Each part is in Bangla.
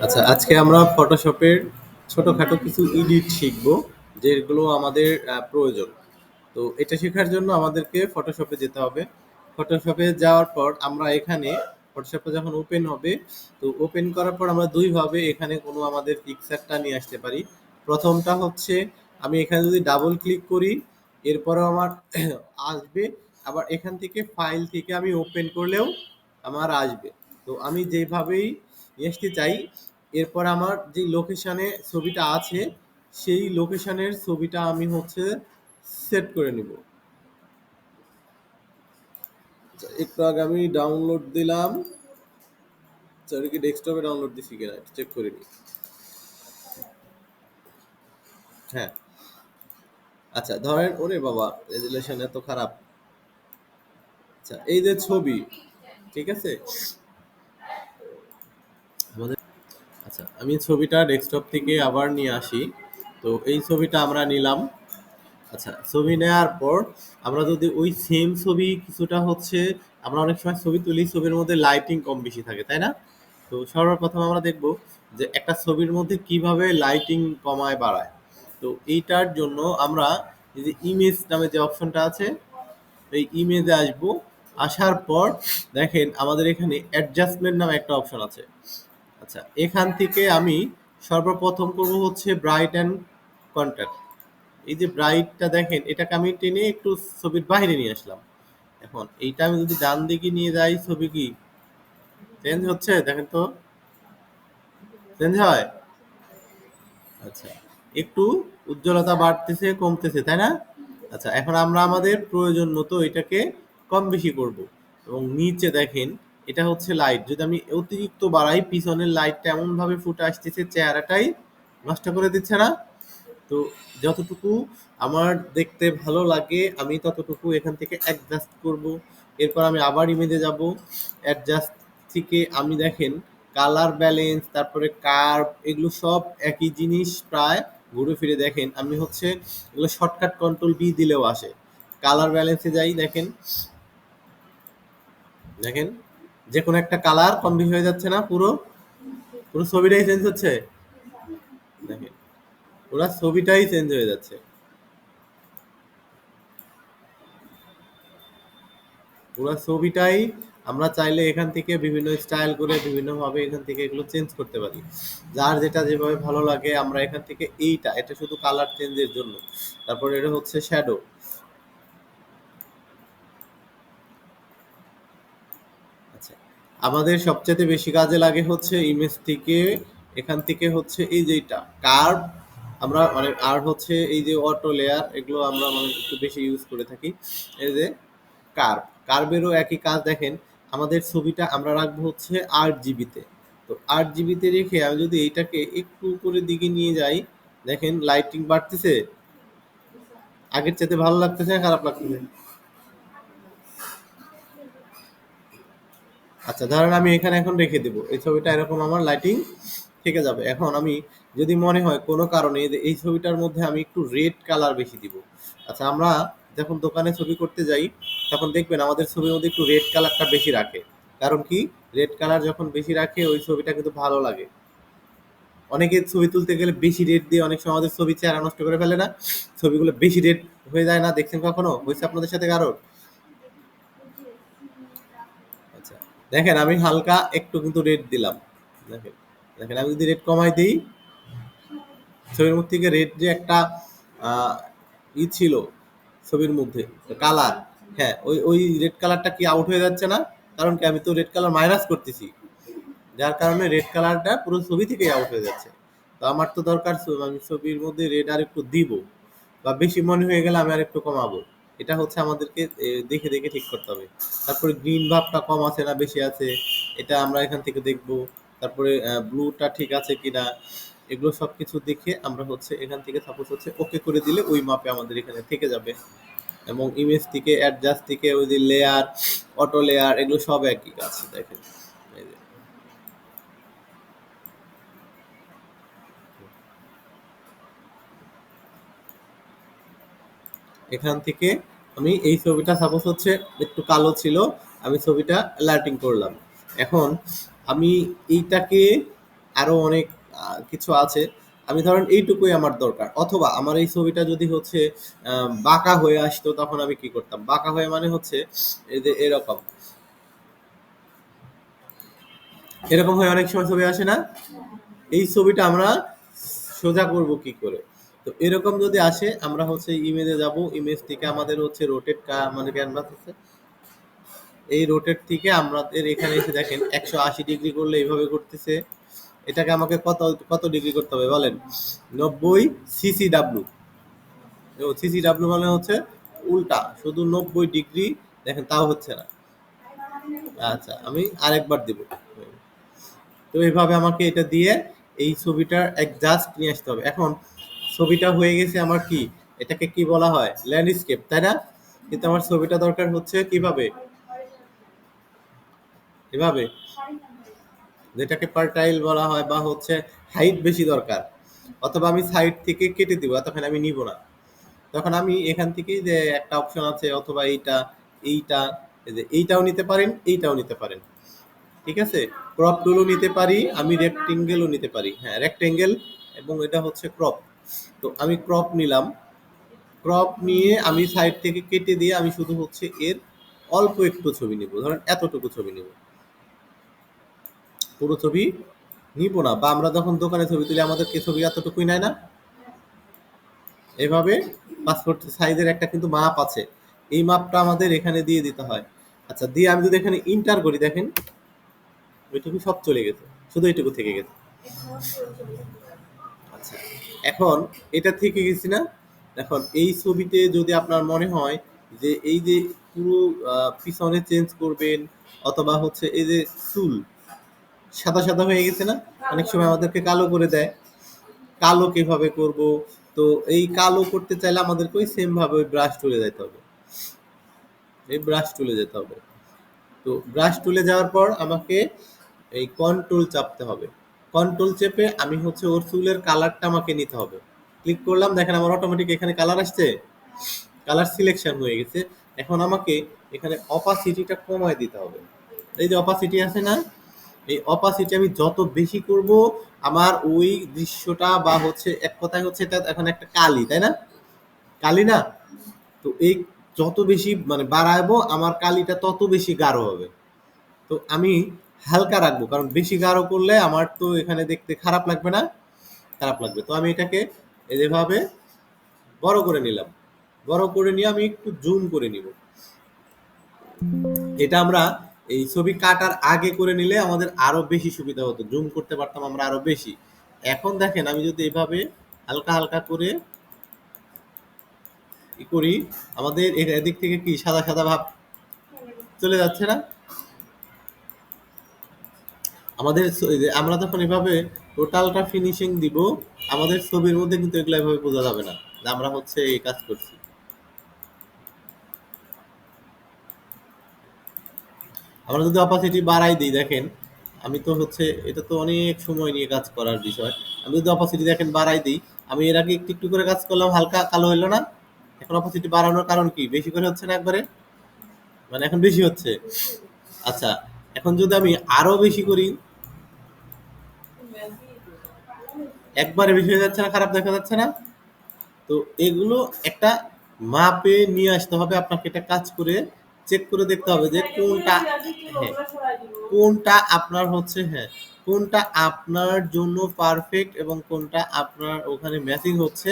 আচ্ছা, আজকে আমরা ফটোশপের ছোটখাটো কিছু এডিট শিখব, যেগুলো আমাদের প্রয়োজন। তো এটা শেখার জন্য আমাদেরকে ফটোশপে যেতে হবে। ফটোশপে যাওয়ার পর আমরা এখানে ফটোশপে যখন ওপেন হবে, তো ওপেন করার পর আমরা দুইভাবে এখানে কোনো আমাদের পিকচারটা নিয়ে আসতে পারি। প্রথমটা হচ্ছে আমি এখানে যদি ডাবল ক্লিক করি, এরপরেও আমার আসবে। আবার এখান থেকে ফাইল থেকে আমি ওপেন করলেও আমার আসবে। তো আমি যেভাবেই নিয়ে আসতে চাই, এরপর আমার যে লোকেশনে ছবিটা আছে সেই লোকেশনের ছবিটা আমি হচ্ছে সেট করে নিব। আচ্ছা, একটু আগে আমি ডাউনলোড দিলাম। আচ্ছা, ওটা কি ডেস্কটপে ডাউনলোড দিছি কিনা চেক করে নিই। হ্যাঁ। আচ্ছা, ধরেন ওরে বাবা, রেজুলেশন এত খারাপ। আচ্ছা, এই যে ছবি, ঠিক আছে। আমাদের আচ্ছা, আমি ছবিটা ডেস্কটপ থেকে আবার নিয়ে আসি। তো এই ছবিটা আমরা নিলাম। আচ্ছা, ছবি নেওয়ার পর আমরা যদি ওই সেম ছবি কিছুটা হচ্ছে, আমরা অনেক সময় ছবি তুলি, ছবির মধ্যে লাইটিং কম বেশি থাকে, তাই না? তো সর্বপ্রথম আমরা দেখব যে একটা ছবির মধ্যে কিভাবে লাইটিং কমায় বাড়ায়। তো এইটার জন্য আমরা এই যে ইমেজ নামে যে অপশনটা আছে, এই ইমেজে আসব। আসার পর দেখেন আমাদের এখানে অ্যাডজাস্টমেন্ট নামে একটা অপশন আছে। আচ্ছা, এখান থেকে আমি সর্বপ্রথম করব হচ্ছে ব্রাইট অ্যান্ড কন্ট্রাস্ট। এই যে ব্রাইটটা দেখেন, এটাকে আমি টেনে একটু ছবির বাইরে নিয়ে আসলাম। এখন এইটা আমি যদি ডান দিকে নিয়ে যাই, ছবি কি চেঞ্জ হচ্ছে? দেখেন তো, চেঞ্জ হয়। আচ্ছা, একটু উজ্জ্বলতা বাড়তেছে কমতেছে, তাই না? আচ্ছা, এখন আমরা আমাদের প্রয়োজন মতো এটাকে কম বেশি করব। এবং নিচে দেখেন, এটা হচ্ছে লাইট, যদি আমি অতিরিক্ত বাড়াই পিছনের লাইটটা এমন ভাবে ফুটে আসতেছে, চেহারাটাই নষ্ট করে দিচ্ছে না? তো যতটুকু আমার দেখতে ভালো লাগে আমি ততটুকু এখান থেকে অ্যাডজাস্ট করব। এরপর আমি আবার ইমেজে যাব। অ্যাডজাস্ট থেকে আমি দেখেন কালার ব্যালেন্স, তারপরে কার্ভ, এগুলো সব একই জিনিস প্রায়। ঘুরে ফিরে দেখেন আমি হচ্ছে এগুলো শর্টকাট কন্ট্রোল বি দিলেও আসে। কালার ব্যালেন্সে যাই, দেখেন দেখেন যে কোনো একটা কালার কম বেশি হয়ে যাচ্ছে না? পুরো পুরো ছবিটাই চেঞ্জ হচ্ছে। দেখেন পুরো ছবিটাই চেঞ্জ হয়ে যাচ্ছে। পুরো ছবিটাই আমরা চাইলে এখান থেকে বিভিন্ন স্টাইল করে বিভিন্নভাবে এখান থেকে এগুলো চেঞ্জ করতে পারি। যার যেটা যেভাবে ভালো লাগে আমরা এখান থেকে এটা শুধু কালার চেঞ্জের জন্য। তারপর এটা হচ্ছে শ্যাডো। আচ্ছা, আমাদের সবচাইতে বেশি কাজে লাগে হচ্ছে ইমেজ থেকে, এখান থেকে হচ্ছে এই যে এটা কার্ভ। আমরা মানে আর হচ্ছে এই যে অটো লেয়ার, এগুলো আমরা মানে একটু বেশি ইউজ করে থাকি। এই যে কার্ভ, কার্ভেরও একই কাজ। দেখেন আমাদের ছবিটা আমরা রাখবো হচ্ছে 8 জিবিতে। তো 8 জিবিতে রেখে আমি যদি এইটাকে একটু উপরের দিকে নিয়ে যাই, দেখেন লাইটিং বাড়তেছে, আগের চাইতে ভালো লাগতেছে না খারাপ লাগতেছে? আচ্ছা, ধরেন আমি এখানে এখন রেখে দেবো এই ছবিটা, এরকম আমার লাইটিং থেকে যাবে। এখন আমি যদি মনে হয় কোনো কারণে যে এই ছবিটার মধ্যে আমি একটু রেড কালার বেশি দিব। আচ্ছা, আমরা যখন দোকানে ছবি করতে যাই তখন দেখবেন আমাদের ছবির মধ্যে একটু রেড কালারটা বেশি রাখে। কারণ কি, রেড কালার যখন বেশি রাখে ওই ছবিটা কিন্তু ভালো লাগে। অনেকে ছবি তুলতে গেলে বেশি রেড দিয়ে অনেক সময় আমাদের ছবি চেহারা নষ্ট করে ফেলে না? ছবিগুলো বেশি রেড হয়ে যায় না? দেখছেন কখনো? হয়েছে আপনাদের সাথে কারোর? আচ্ছা, দেখেন আমি হালকা একটু কিন্তু রেড দিলাম। দেখেন, দেখেন আমি যদি রেড কমাই দিই, ছবির মধ্যে থেকে রেড যে একটা আহ, ছিল ছবির মধ্যে কালার, হ্যাঁ ওই ওই রেড কালারটা কি আউট হয়ে যাচ্ছে না? কারণ কি, আমি তো রেড কালার মাইনাস করতেছি, যার কারণে রেড কালারটা পুরো ছবি থেকেই আউট হয়ে যাচ্ছে। তো আমার তো দরকার আমি ছবির মধ্যে রেড আর একটু দিব, বা বেশি মনে হয়ে গেলে আমি আর একটু কমাবো। এটা হচ্ছে আমাদেরকে দেখে দেখে ঠিক করতে হবে। তারপরে গ্রিন ভাবটা কম আছে না বেশি আছে, এটা আমরা এখান থেকে দেখব। তারপরে ব্লুটা ঠিক আছে কিনা, এগুলো সবকিছু দেখে আমরা হচ্ছে এখান থেকে সাপোজ হচ্ছে ওকে করে দিলে ওই মাপে আমাদের এখানে থেকে যাবে। এবং ইমেজ থেকে অ্যাডজাস্ট থেকে ওই যে লেয়ার, অটো লেয়ার, এগুলো সব একই কাজ। দেখেন এই যে, এখান থেকে আমি এই ছবিটা সাপোজ হচ্ছে একটু কালো ছিল, আমি ছবিটা লাইটিং করলাম। এখন আমি এইটাকে আরো অনেক কিছু আছে। আমি ধরেন এইটুকুই আমার দরকার, অথবা আমার এই ছবিটা যদি হচ্ছে বাঁকা হয়ে আসতো, তখন আমি কি করতাম? বাঁকা হয়ে মানে হচ্ছে এই যে এরকম এরকম হয়ে অনেক সময় ছবি আসে না? এই ছবিটা আমরা সোজা করব কি করে? তো এরকম যদি আসে, আমরা হচ্ছে ইমেজে যাব, ইমেজ থেকে আমাদের হচ্ছে রোটেট মানে ক্যানভাস আছে, এই রোটেট থেকে আমাদের এখানে এসে দেখেন 180 ডিগ্রি করলে এইভাবে করতেছে। এটাকে আমাকে কত কত ডিগ্রি করতে হবে বলেন? 90 সিসিডাব্লিউ। সিসিডাব্লিউ মানে হচ্ছে উল্টা, শুধু 90 ডিগ্রি। দেখেন তাও হচ্ছে না। আচ্ছা, আমি আরেকবার দিব। তো এইভাবে আমাকে এটা দিয়ে এই ছবিটার জাস্ট নিয়ে আসতে হবে। এখন ছবিটা হয়ে গেছে আমার কি, এটাকে কি বলা হয়? ল্যান্ডস্কেপ, তাই না? কিন্তু আমার ছবিটা দরকার হচ্ছে কিভাবে? এভাবে, যেটাকে পার্টাইল বলা হয়, বা হচ্ছে হাইট বেশি দরকার, অথবা আমি সাইড থেকে কেটে দিব, তখন আমি নিব না। তখন আমি এখান থেকে যে একটা অপশন আছে, অথবা এইটা, এইটা, এই যে এইটাও নিতে পারেন, এইটাও নিতে পারেন। ঠিক আছে, ক্রপ টুলও নিতে পারি, আমি রেক্টেঙ্গেলও নিতে পারি। হ্যাঁ, রেক্টেঙ্গেল এবং এটা হচ্ছে ক্রপ। তো আমি ক্রপ নিলাম। ক্রপ নিয়ে আমি সাইড থেকে কেটে দিয়ে আমি শুধু হচ্ছে এর অল্প একটু ছবি নিব, ধরেন এতটুকু ছবি নিব, পুরো ছবি নিব না। বা আমরা যখন দোকানে ছবি তুলি, আমাদেরকে ছবি এতটুকুই নেয় না? এভাবে পাসপোর্ট সাইজের একটা কিন্তু মাপ আছে, এই মাপটা আমাদের এখানে দিয়ে দিতে হয়। আচ্ছা, দিয়ে আমি যদি এখানে ইন্টার করি, দেখেন ওইটুকু সব চলে গেছে, শুধু এইটুকু থেকে গেছে। আচ্ছা, এখন এটা থেকে গেছি না? এখন এই ছবিতে যদি আপনার মনে হয় যে এই যে পুরো পিছনে চেঞ্জ করবেন, অথবা হচ্ছে এই যে চুল সাদা সাদা হয়ে গেছে না, অনেক সময় আমাদেরকে কালো করে দেয়, কালো কিভাবে করব? তো এই কালো করতে চাইলে আমাদেরকে ওই সেম ভাবে ওই ব্রাশ টুলে যেতে হবে, এই ব্রাশ টুলে যেতে হবে। তো ব্রাশ টুলে যাওয়ার পর আমাকে এই কন্ট্রোল চাপতে হবে। কন্ট্রোল চেপে আমি হচ্ছে ওর চুলের কালারটা আমাকে নিতে হবে। ক্লিক করলাম, দেখেন আমার অটোমেটিক এখানে কালার আসছে, কালার সিলেকশন হয়ে গেছে। এখন আমাকে এখানে অপাসিটিটা কমায় দিতে হবে। এই যে অপাসিটি আছে না, এই অপাসিটি আমি যত বেশি করব, আমার ওই দৃশ্যটা, বা হচ্ছে এক কথায় হচ্ছে এটা এখন একটা কালি, তাই না? কালি না? তো এই যত বেশি মানে বাড়াবো, আমার কালিটা তত বেশি গাঢ় হবে। তো আমি হালকা রাখবো, কারণ বেশি গাঢ় করলে আমার তো এখানে দেখতে খারাপ লাগবে না? খারাপ লাগবে। তো আমি এটাকে এই যেভাবে বড় করে নিলাম, বড় করে নিয়ে আমি একটু জুম করে নিব। এটা আমরা এই ছবি কাটার আগে করে নিলে আমাদের আরো বেশি সুবিধা হতো, জুম করতে পারতাম আমরা আরো বেশি। এখন দেখেন আমি যদি এভাবে হালকা হালকা করে ই করি, আমাদের এদিক থেকে কি সাদা সাদা ভাব চলে যাচ্ছে না? আমাদের এই যে আমরা যখন এভাবে টোটালটা ফিনিশিং দিব, আমাদের ছবির মধ্যে কিন্তু এগুলো এভাবে বোঝা যাবে না যে আমরা হচ্ছে এই কাজ করছি। আমরা যদি অপাসিটি বাড়াই দিই, দেখেন আমি তো হচ্ছে এটা তো অনেক সময় নিয়ে কাজ করার বিষয়। আমি যদি অপাসিটি দেখেন বাড়াই দিই, আমি এর আগে একটু একটু করে কাজ করলাম, হালকা কালো হলো না? এখন অপাসিটি বাড়ানোর কারণ কি? বেশি করে হচ্ছে না একবারে? মানে এখন বেশি হচ্ছে। আচ্ছা, এখন যদি আমি আরো বেশি করি, একবারে বেশি হয়ে যাচ্ছে না? খারাপ দেখা যাচ্ছে না? তো এগুলো একটা মাপে নিয়ে আসতে হবে আপনাকে, এটা কাজ করে চেক করে দেখতে হবে যে কোনটা, হ্যাঁ, কোনটা আপনার হচ্ছে, হ্যাঁ, কোনটা আপনার জন্য পারফেক্ট এবং কোনটা আপনার ওখানে ম্যাচিং হচ্ছে,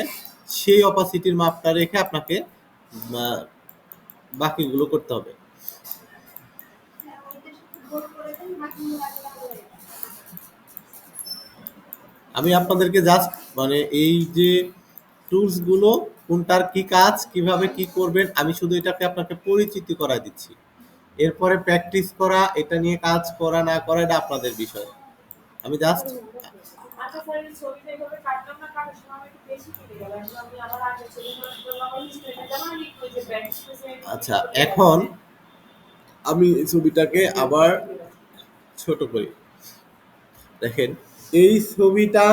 সেই অপাসিটির মাপটা রেখে আপনাকে বাকিগুলো করতে হবে। আমি আপনাদেরকে জাস্ট মানে এই যে টুলস গুলো, কোনটার কি কাজ, কিভাবে কি করবেন, আমি শুধু এটাকে আপনাকে পরিচিতি করায় দিচ্ছি। এরপরে প্র্যাকটিস করা, এটা নিয়ে কাজ করা না করা এটা আপনাদের বিষয়। আমি জাস্ট, আচ্ছা, এখন আমি ছবিটাকে আবার ছোট করি। দেখেন এই ছবিটা,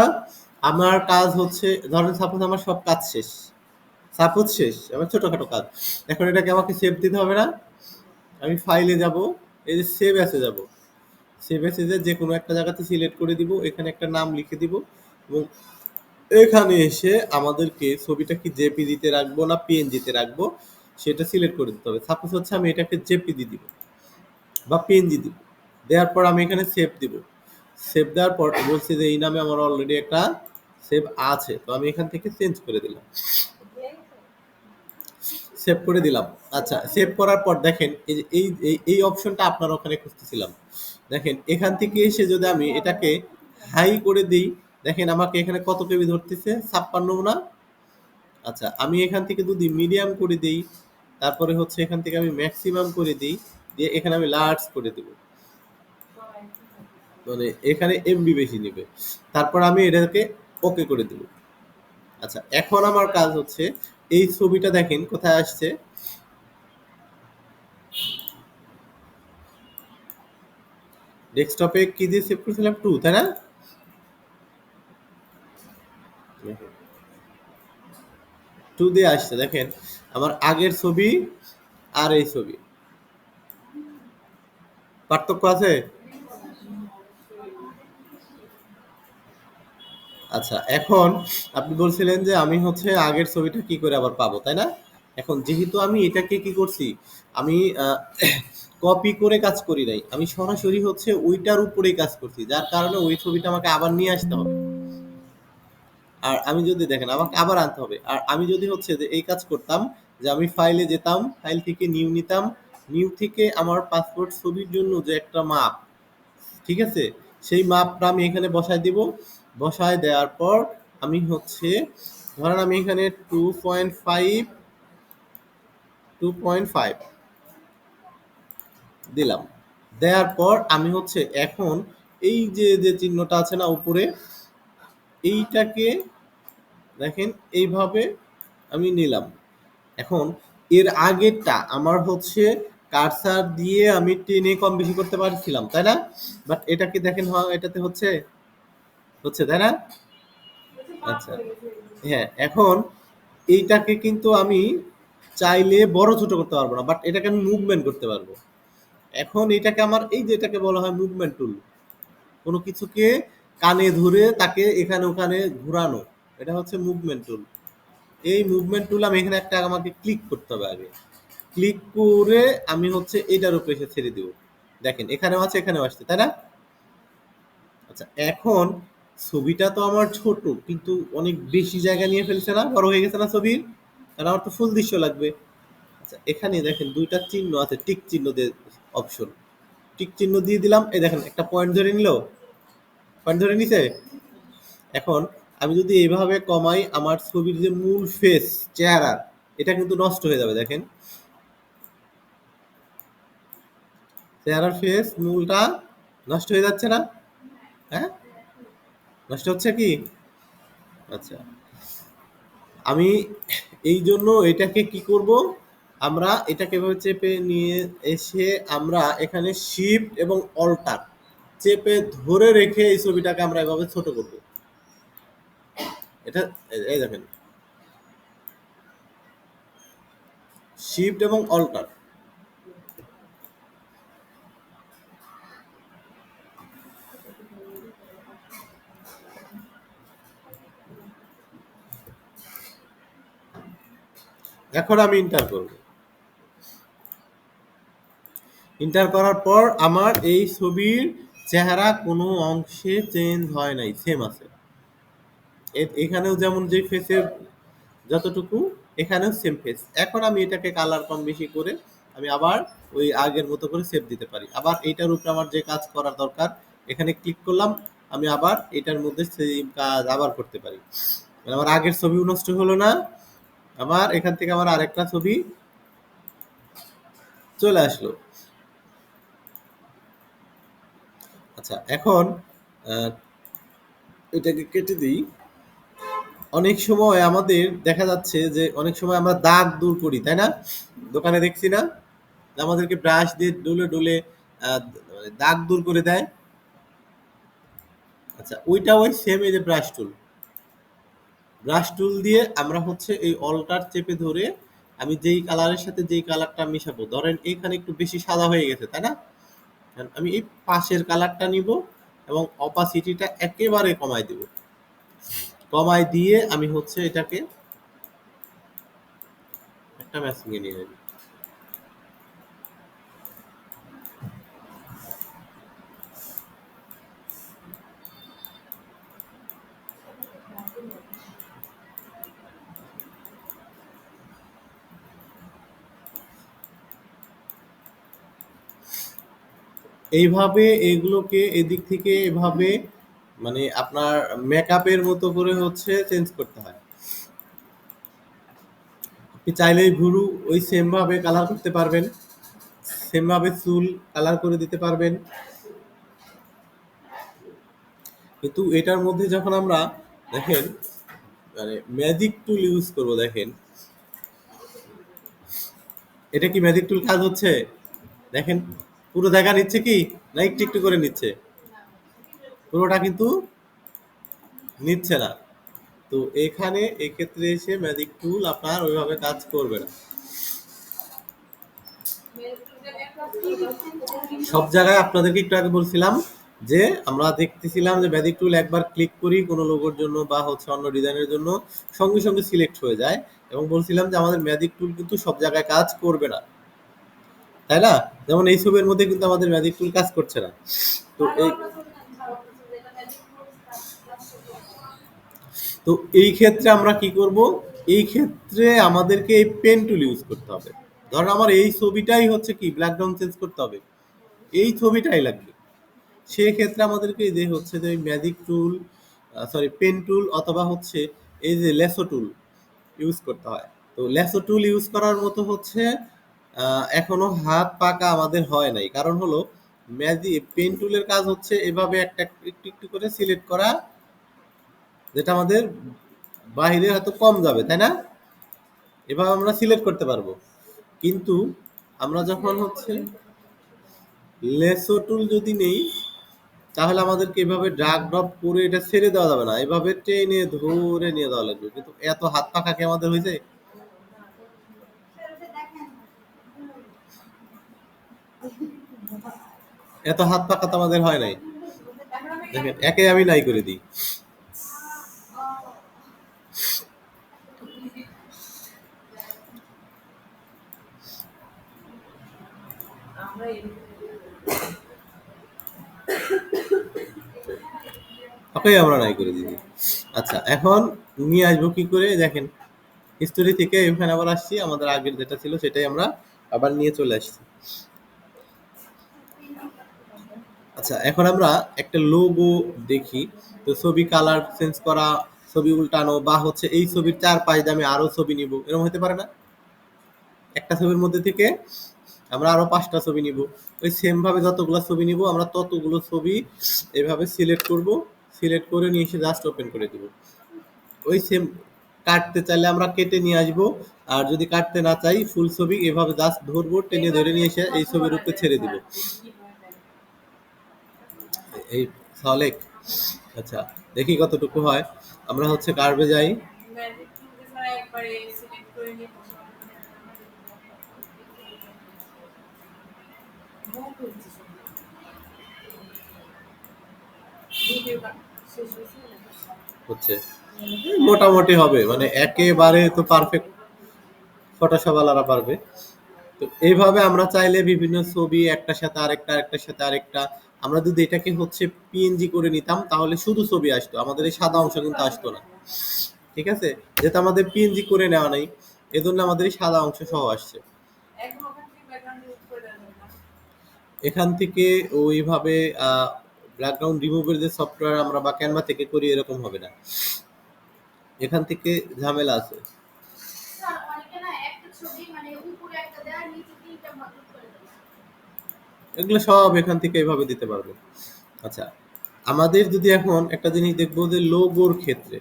আমার কাজ হচ্ছে, ধরেন সাপোজ আমার সব কাজ শেষ, সাপোজ শেষ আমার ছোটখাটো কাজ। এখন এটাকে আমাকে সেভ দিতে হবে না? আমি ফাইলে যাব, এই যে সেভ অ্যাসে যাব। সেভ এসে যে কোনো একটা জায়গাতে সিলেক্ট করে দিব, এখানে একটা নাম লিখে দিব এবং এখানে এসে আমাদেরকে ছবিটা কি জেপিজিতে রাখবো না পিএনজিতে রাখবো সেটা সিলেক্ট করে দিতে হবে। সাপোজ হচ্ছে আমি এটাকে জেপিজি দিব বা পিএনজি দিব, দেওয়ার পর আমি এখানে সেভ দিব। সেভ দেওয়ার পর বলছি যে এই নামে আমার অলরেডি একটা সেভ আছে, তো আমি এখান থেকে চেঞ্জ করে দিলাম, সেভ করে দিলাম। আচ্ছা, সেভ করার পর দেখেন এই যে এই অপশনটা আপনার ওখানে খুঁজতেছিলাম। দেখেন এখান থেকে এসে যদি আমি এটাকে হাই করে দিই, দেখেন আমাকে এখানে কত কেবি ধরতেছে, 56 না? আচ্ছা, আমি এখান থেকে যদি মিডিয়াম করে দিই, তারপরে হচ্ছে এখান থেকে আমি ম্যাক্সিমাম করে দিই, দিয়ে এখানে আমি লার্জ করে দেব, মানে এখানে এমবি বেশি নেবে। তারপর আমি এটাকে ওকে করে দেব। আচ্ছা, এখন আমার কাজ হচ্ছে এই ছবিটা দেখেন কোথায় আসছে, ডেস্কটপে কি দিয়ে সেভ করেছিলাম, 2, তাই না? 2 দিয়ে আসছে, দেখেন আমার আগের ছবি আর এই ছবি পার্থক্য আছে। আচ্ছা, এখন আপনি বলছিলেন যে আমি হচ্ছে আগের ছবিটা কি করে আবার পাবো, তাই না? এখন যেহেতু আমি এটাকে কি করছি, আমি কপি করে কাজ করি নাই, আমি সরাসরি হচ্ছে ওইটার উপরেই কাজ করছি, যার কারণে ওই ছবিটা আমাকে আবার নিয়ে আসতে হবে। আর আমি যদি দেখেন আমাকে আবার আনতে হবে, আর আমি যদি হচ্ছে যে এই কাজ করতাম যে আমি ফাইলে যেতাম, ফাইল থেকে নিউ নিতাম, নিউ থেকে আমার পাসপোর্ট ছবির জন্য যে একটা মাপ, ঠিক আছে, সেই মাপটা আমি এখানে বসায় দিব। বসায় দেওয়ার পর আমি হচ্ছে ধরেন আমি এখানে 2.5 দিলাম। দেওয়ার পর আমি হচ্ছে এখন এই যে যে চিহ্নটা আছে না উপরে, এইটাকে দেখেন এইভাবে আমি নিলাম। এখন এর আগেরটা আমার হচ্ছে কার্সার দিয়ে আমি টেনে কম বেশি করতে পারছিলাম, তাই না? বাট এটাকে দেখেন, হ্যাঁ এটাতে হচ্ছে, হচ্ছে তাই না? আচ্ছা, হ্যাঁ, এখন এইটাকে কিন্তু আমি চাইলে বড় ছোট করতে পারবো না, বাট এটাকে আমি মুভমেন্ট করতে পারবো। এখন এটাকে আমার এই যে এটাকে বলা হয় মুভমেন্ট টুল, কোনো কিছুকে কানে ধরে তাকে এখানে ওখানে ঘোরানো, এটা হচ্ছে মুভমেন্ট টুল। এই মুভমেন্ট টুল আমি এখানে একটা আমাকে ক্লিক করতে হবে আগে, ক্লিক করে আমি হচ্ছে এটার উপরে এসে ছেড়ে দিব। দেখেন এখানেও আছে এখানেও আসছে, তাই না? আচ্ছা, এখন ছবিটা তো আমার ছোট কিন্তু অনেক বেশি জায়গা নিয়ে ফেলছে না, বড় হয়ে গেছে না ছবির, কারণ আমার তো ফুল দৃশ্য লাগবে। আচ্ছা, এখানে দেখেন দুইটা চিহ্ন আছে, টিক চিহ্ন দিয়ে অপশন, টিক চিহ্ন দিয়ে দিলাম, এই দেখেন একটা পয়েন্ট ধরে নিল, পয়েন্ট ধরে নিছে। এখন আমি যদি এইভাবে কমাই, আমার ছবির যে মূল ফেস, চেহারা, এটা কিন্তু নষ্ট হয়ে যাবে। দেখেন চেহারার ফেস মূলটা নষ্ট হয়ে যাচ্ছে না? হ্যাঁ, নষ্ট হচ্ছে কি? আচ্ছা, আমি এই জন্য এটাকে কি করব, আমরা এটাকে এভাবে চেপে নিয়ে এসে আমরা এখানে শিফট এবং অল্টার চেপে ধরে রেখে এই ছবিটাকে আমরা এভাবে ছোট করব। এটা এই দেখেন, শিফট এবং অল্টার। এখন আমি ইন্টার করব। ইন্টার করার পর আমার এই ছবির চেহারা কোনো অংশে চেঞ্জ হয় নাই, সেম আছে। এখানেও যেমন যে ফেসের যতটুকু, এখানেও সেম ফেস। এখন আমি এটাকে কালার কম বেশি করে আমি আবার ওই আগের মতো করে সেভ দিতে পারি। আবার এইটার উপরে আমার যে কাজ করার দরকার, এখানে ক্লিক করলাম, আমি আবার এটার মধ্যে সেই কাজ আবার করতে পারি। মানে আমার আগের ছবিও নষ্ট হলো না, আবার এখান থেকে আমার আরেকটা ছবি চলে আসলো। আচ্ছা, এখন আহ, এটাকে কেটে দিই। অনেক সময় আমাদের দেখা যাচ্ছে যে অনেক সময় আমরা দাগ দূর করি, তাই না? দোকানে দেখছি না যে আমাদেরকে ব্রাশ দিয়ে ডলে ডলে মানে দাগ দূর করে দেয়। আচ্ছা, ওইটা ওই সেম, এই যে ব্রাশ টুল, ব্রাশ টুল দিয়ে আমরা হচ্ছে এই অলটার চেপে ধরে আমি যেই কালারের সাথে যেই কালারটা মিশাবো, ধরেন এখানে একটু বেশি সাদা হয়ে গেছে, তাই না? আমি এই পাশের কালারটা নিব এবং অপাসিটিটা একেবারে কমায় দিব। কমায় দিয়ে আমি হচ্ছে এটাকে একটা ম্যাচিং এ নিয়ে যাবো। এইভাবে এগুলোকে এদিক থেকে এভাবে মানে আপনার মেকআপের মতো করে হচ্ছে চেঞ্জ করতে হয়। আপনি চাইলেই ভুরু ওই সেম ভাবে কালার করতে পারবেন, সেম ভাবে চুল কালার করে দিতে পারবেন। কিন্তু এটার মধ্যে যখন আমরা দেখেন মানে ম্যাজিক টুল ইউজ করব, দেখেন এটা কি ম্যাজিক টুল কাজ হচ্ছে? দেখেন পুরো দেখা নিচ্ছে কি, না একটু একটু করে নিচ্ছে? পুরোটা কিন্তু নিচ্ছে না। তো এখানে এক্ষেত্রে এসে ম্যাজিক টুল আপনার ওইভাবে কাজ করবে না। সব জায়গায় আপনাদেরকে একটু আগে বলছিলাম যে আমরা দেখতেছিলাম যে ম্যাজিক টুল একবার ক্লিক করি কোনো লোগোর জন্য বা হচ্ছে অন্য ডিজাইনের জন্য সঙ্গে সঙ্গে সিলেক্ট হয়ে যায়, এবং বলছিলাম যে আমাদের ম্যাজিক টুল কিন্তু সব জায়গায় কাজ করবে না, তাই না? যেমন এই ছবির মধ্যে কিন্তু আমাদের ম্যাজিক টুল কাজ করছে না। তো এই ক্ষেত্রে আমরা কি করব? এই ক্ষেত্রে আমাদেরকে এই পেন টুল ইউজ করতে হবে। ধরেন আমার এই ছবিটাই হচ্ছে কি ব্যাকগ্রাউন্ড চেঞ্জ করতে হবে, এই ছবিটাই লাগবে। সেক্ষেত্রে আমাদেরকে এই যে হচ্ছে যে magic tool, sorry pen tool অথবা হচ্ছে এই যে লেসো টুল ইউজ করতে হয়। তো লেসো টুল ইউজ করার মতো হচ্ছে এখনো হাত পাকা আমাদের হয় নাই। কারণ হলো ম্যাজিক পেন টুলের কাজ হচ্ছে এভাবে একটা একটু একটু করে সিলেক্ট করা, যেটা আমাদের বাহিরে হয়তো কম যাবে, তাই না? এভাবে আমরা সিলেক্ট করতে পারবো। কিন্তু আমরা যখন হচ্ছে লেসো টুল যদি নেই, তাহলে আমাদেরকে এভাবে ড্রাগ ড্রপ করে এটা ছেড়ে দেওয়া যাবে না, এভাবে টেনে ধরে নিয়ে যাওয়া লাগবে। কিন্তু এত হাত পাখা কি আমাদের হয়েছে? এত হাত পাকা তো আমাদের হয় নাই। দেখেন একে আমি নাই করে দিই। ওকে আমরা নাই করে দিই। আচ্ছা এখন নিয়ে আসবো কি করে দেখেন, হিস্টোরি থেকে এখানে আবার আসছি, আমাদের আগের যেটা ছিল সেটাই আমরা আবার নিয়ে চলে আসছি। আচ্ছা এখন আমরা একটা লোগো দেখি। তো ছবি কালার চেঞ্জ করা, ছবি উল্টানো বা হচ্ছে এই ছবির চারপাশ দিয়ে আমি আরো ছবি নিব, এরকম হতে পারে না? একটা ছবির মধ্যে থেকে আমরা আরো ৫টা ছবি নিব। ওই সেম ভাবে যতগুলো ছবি নিব আমরা ততগুলো ছবি এভাবে সিলেক্ট করব। সিলেক্ট করে নিয়ে এসে জাস্ট ওপেন করে দিব। ওই সেম কাটতে চাইলে আমরা কেটে নিয়ে আসবো। আর যদি কাটতে না চাই ফুল ছবি এভাবে জাস্ট ধরবো, টেনে ধরে নিয়ে এসে এই ছবির উপরে ছেড়ে দিব। এই সলেক। আচ্ছা দেখি কতটুকু হয়। আমরা হচ্ছে কার্ভে যাই। হচ্ছে মোটামুটি হবে, মানে একেবারে তো পারফেক্ট ফটোশপওয়ালারা পারবে। তো এইভাবে আমরা চাইলে বিভিন্ন ছবি একটার সাথে আরেকটা, একটার সাথে আরেকটা, আমরা যদি এটাকে হচ্ছে পিএনজি করে নিতাম তাহলে শুধু ছবি আসতো, আমাদের এই সাদা অংশ কিন্তু আসতো না। ঠিক আছে? যেহেতু আমাদের পিএনজি করে নেওয়া নাই, এজন্য আমাদের এই সাদা অংশ সহ আসছে। এখান থেকে ওইভাবে ব্যাকগ্রাউন্ড রিমুভের যে সফটওয়্যার আমরা বা ক্যানভা থেকে করি এরকম হবে না, এখান থেকে ঝামেলা আছে। এগুলো সব এখান থেকে এভাবে দিতে পারবো। আচ্ছা আমাদের যদি এখন একটা জিনিস দেখবো যে লোগোর ক্ষেত্রে,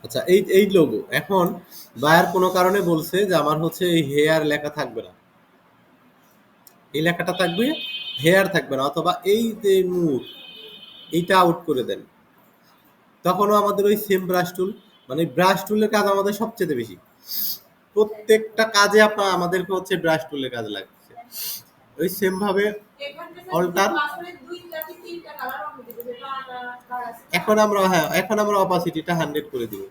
আচ্ছা এই এই লোগো এখন বায়ার কোনো কারণে বলছে যে আমার হচ্ছে এই হেয়ার লেখা থাকবে না, এই লেখাটা থাকবে, হেয়ার থাকবে না, অথবা এই যে মুড, এইটা আউট করে দেন, তখনও আমাদের ওই সেম ব্রাশ টুল, মানে ব্রাশ টুলের কাজ আমাদের সবচেয়ে বেশি। প্রত্যেকটা কাজে আপনার আমাদেরকে হচ্ছে ব্রাশ টুলের কাজ লাগছে। ওই সেম ভাবে অল্টার। এখন আমরা অপাসিটিটা 100 করে দিব,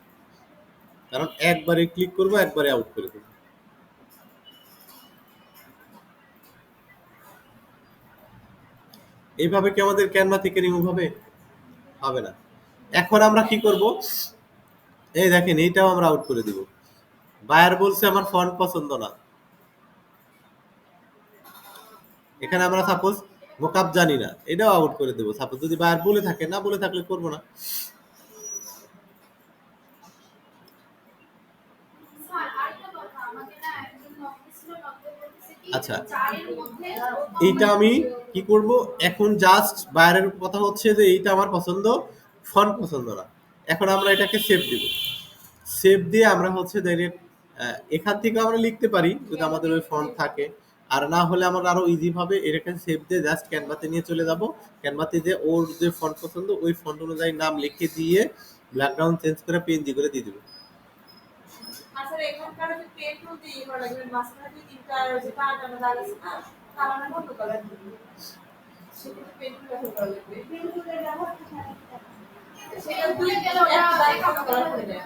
কারণ একবারে ক্লিক করব, একবারে আউট করে দেব। এইভাবে কি আমাদের ক্যানভা থেকে রিমুভ হবে? হবে না। এখন আমরা কি করব, এই দেখেন এইটাও আমরা আউট করে দিব। বায়ার বলছে আমার ফন্ট পছন্দ না, এখানে আমরা সাপোজ মোকআপ জানি না, এটাও আউট করে দেব। সাপোজ যদি বায়ার বলে থাকে, না বলে থাকলে করব না। আচ্ছা, এইটা আমি কি করব, এখন জাস্ট বায়ারের কথা হচ্ছে যে এইটা আমার পছন্দ, ফন্ট পছন্দ না। এখন আমরা এটাকে সেভ দিব। সেভ দিয়ে আমরা হচ্ছে ডাইরেক্ট এখান থেকে আমরা লিখতে পারি যদি আমাদের ওই ফন্ট থাকে, আর না হলে আমরা আরো ইজি ভাবে এটাকে সেভ দিয়ে জাস্ট ক্যানভাতে নিয়ে চলে যাব। ক্যানভাতে যে ওর যে ফন্ট পছন্দ ওই ফন্ট অনুযায়ী নাম লিখে দিয়ে ব্যাকগ্রাউন্ড চেঞ্জ করে পিএনজি করে দিয়ে দিব। আসলে এখানকার যে পেন টুল দিয়ে করা লাগবে, মাঝখানে যে তিনটা যে কার্ড আমরা দাঁড়াচ্ছি না, তার আমরা বন্ধ করা লাগবে, সেক্ষেত্রে পেন টুল ব্যবহার করা লাগবে। পেন টুলের ব্যবহার সেটা দুই গেল ওরা করা হয়ে যায়।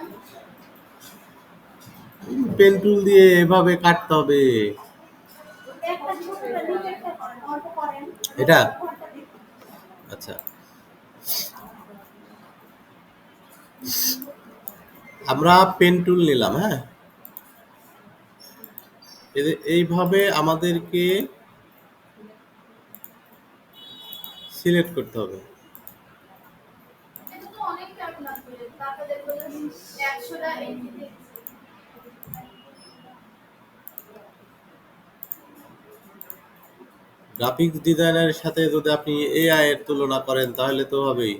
পেন টুল দিয়ে এভাবে কাটতে হবে। এটা আচ্ছা, আমরা পেন টুল নিলাম। হ্যাঁ, এইভাবে আমাদেরকে সিলেক্ট করতে হবে। গ্রাফিক্স ডিজাইনারের সাথে যদি আপনি এআই এর তুলনা করেন তাহলে তো হবেই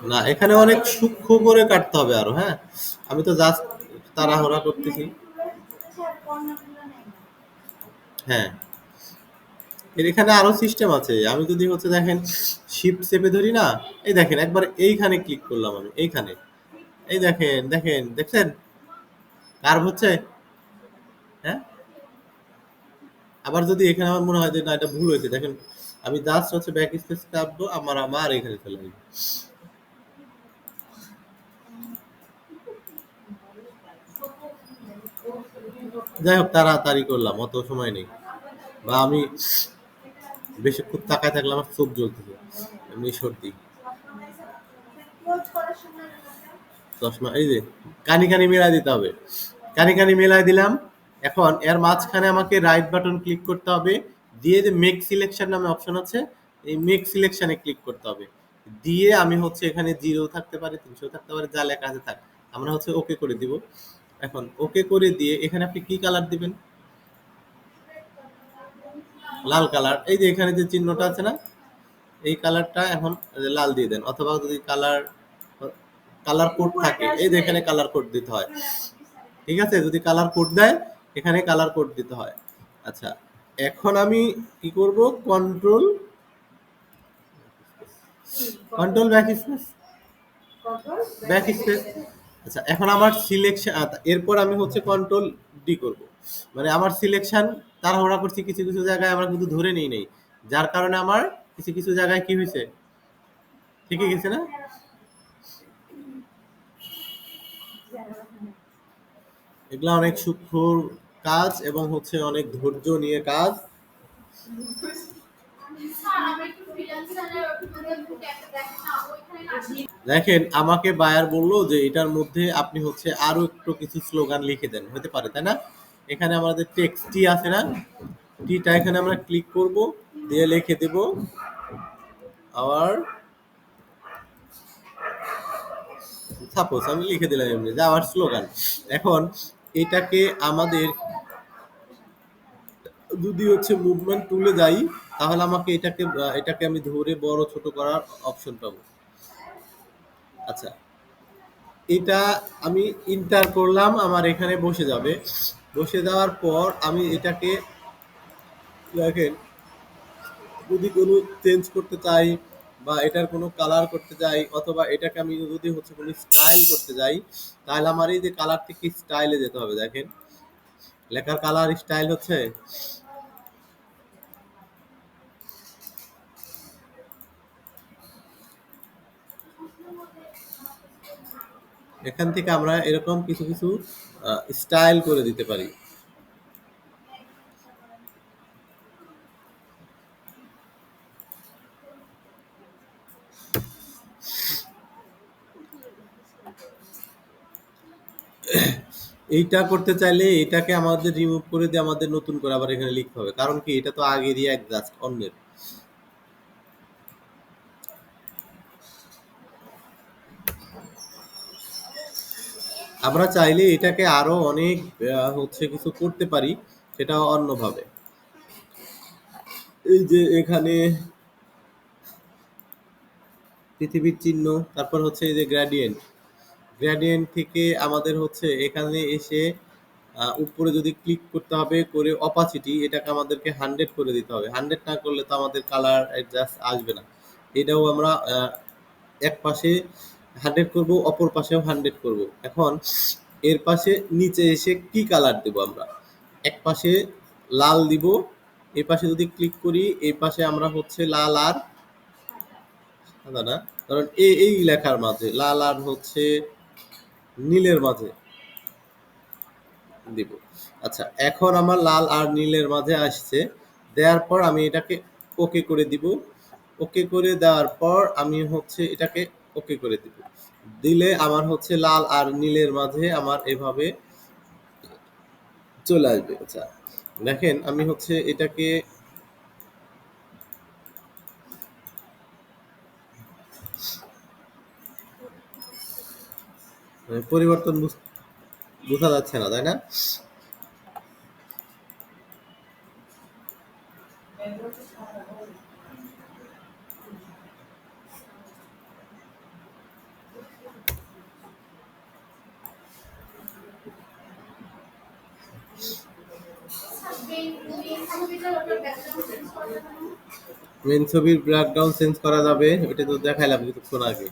না। এখানে অনেক সূক্ষ্ম করে কাটতে হবে আরো। হ্যাঁ, আমি তো জাস্ট তাড়াহুড়া করতেছি। হ্যাঁ, এখানে আরো সিস্টেম আছে। আমি যদি হচ্ছে দেখেন শিফট চেপে ধরি না, এই দেখেন একবার এইখানে ক্লিক করলাম আমি, এইখানে এই দেখেন, দেখছেন কার্ভ হচ্ছে। হ্যাঁ, আবার যদি এখানে আমার মনে হয় যে না এটা ভুল হয়েছে, দেখেন আমি জাস্ট হচ্ছে ব্যাক স্পেস চাপবো, আমার এখানে চলে আসবে। যাই হোক, তাড়াতাড়ি করলাম, অত সময় নেই, বা আমি বেশিক্ষণ তাকায় থাকলে আমার চোখ জ্বলতেছে, এমনি সর্দি। চশমা এই যে কানি কানি মেলাই দিতে হবে, কানি কানি মেলাই দিলাম। এখন এর মাঝখানে আমাকে রাইট বাটন ক্লিক করতে হবে, দিয়ে যে মেক সিলেকশন নামে অপশন আছে, এই মেক সিলেকশনে ক্লিক করতে হবে। দিয়ে আমি হচ্ছে এখানে 0 থাকতে পারে, 300 থাকতে পারে, যা লেখা আছে থাক, আমরা হচ্ছে ওকে করে দিব। এখন ওকে করে দিয়ে এখানে আপনি কি কালার দিবেন? লাল কালার। এই যে এখানে যে চিহ্নটা আছে না, এই কালারটা এখন লাল দিয়ে দেন, অথবা যদি কালার কোড থাকে, এই যে এখানে কালার কোড দিতে হয়। ঠিক আছে, যদি কালার কোড দেয় এখানে কালার কোড দিতে হয়। আচ্ছা, এখন আমি কি করব, কন্ট্রোল কন্ট্রোল ব্যাক স্পেস। আচ্ছা, এখন আমার সিলেকশন, এরপর আমি হচ্ছে কন্ট্রোল ডি করব, মানে আমার সিলেকশন তাড়াহুড়া করছি, কিছু কিছু জায়গায় আমরা কিন্তু ধরে নেই নেই, যার কারণে আমার কিছু কিছু জায়গায় কি হয়েছে, ঠিকই গেছে না। এগুলা অনেক সূক্ষ্ম কাজ এবং হচ্ছে অনেক ধৈর্য নিয়ে কাজ। দেখেন আমাকে বায়ার বললো যে এটার মধ্যে আপনি হচ্ছে আরো একটু কিছু স্লোগান লিখে দেন, হতে পারে তাই না। এখানে আমাদের টেক্সট টি আছে না, টিটা এখানে আমরা ক্লিক করব, দিয়ে লিখে দেব আওয়ার, সাপোজ আমি লিখে দিলাম এমনি যে আওয়ার স্লোগান। এখন এটাকে আমাদের যদি হচ্ছে মুভমেন্ট টুলে যাই, তাহলে আমাকে এটাকে আমি ধরে বড় ছোট করার অপশন পাবো। আচ্ছা, এটা আমি ইন্টার করলাম, আমার এখানে বসে যাবে। বসে দেওয়ার পর আমি এটাকে দেখেন যদি কোনো চেঞ্জ করতে চাই বা এটার কোনো কালার করতে চাই অথবা এটাকে আমি যদি হচ্ছে কোনো স্টাইল করতে যাই তাহলে আমার এই যে কালার থেকে স্টাইলে যেতে হবে দেখেন লেখার কালার স্টাইল হচ্ছে এখান থেকে আমরা এরকম কিছু কিছু স্টাইল করে দিতে পারি এইটা করতে চাইলে এটাকে আমাদের রিমুভ করে দিয়ে আমাদের নতুন করে আবার এখানে লিখতে হবে কারণ কি এটা তো আগেরই এক জাস্ট অন্যের আমরা চাইলে এটাকে আরো অনেক হচ্ছে কিছু করতে পারি সেটা অন্যভাবে এই যে এখানে পৃথিবীর চিহ্ন তারপর হচ্ছে এই যে গ্রেডিয়েন্ট গ্রেডিয়েন্ট থেকে আমাদের হচ্ছে এখানে এসে উপরে যদি ক্লিক করতে হবে করে অপাসিটি এটাকে আমাদেরকে 100 করে দিতে হবে 100 না করলে তো আমাদের কালার অ্যাডজাস্ট আসবে না এটাও আমরা এক পাশে 100 করব অপর পাশেও 100 করব এখন এর পাশে নিচে এসে কি কালার দেব আমরা এক পাশে লাল দিব এই পাশে যদি ক্লিক করি এই পাশে আমরা হচ্ছে লাল আর সাদা না কারণ এই লেখার মাঝে লাল আর হচ্ছে নীলের মাঝে দিব আচ্ছা এখন আমার লাল আর নীলের মাঝে আসছে দেওয়ার পর আমি এটাকে ওকে করে দিব ওকে করে দেওয়ার পর আমি হচ্ছে এটাকে ওকে করে দিব দিলে আমার হচ্ছে লাল আর নীলের মাঝে আমার এভাবে চলে আসবে আচ্ছা দেখেন আমি হচ্ছে এটাকে পরিবর্তন বোঝা যাচ্ছে না তাই না মেন ছবির ব্যাকগ্রাউন্ড চেঞ্জ করা যাবে এটা তো দেখাইলাম কিছুক্ষণ আগে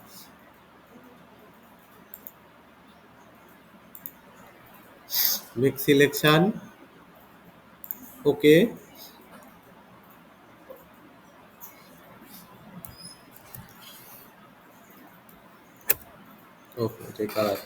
মেক সিলেকশন ওকে ওকে এটাই কালার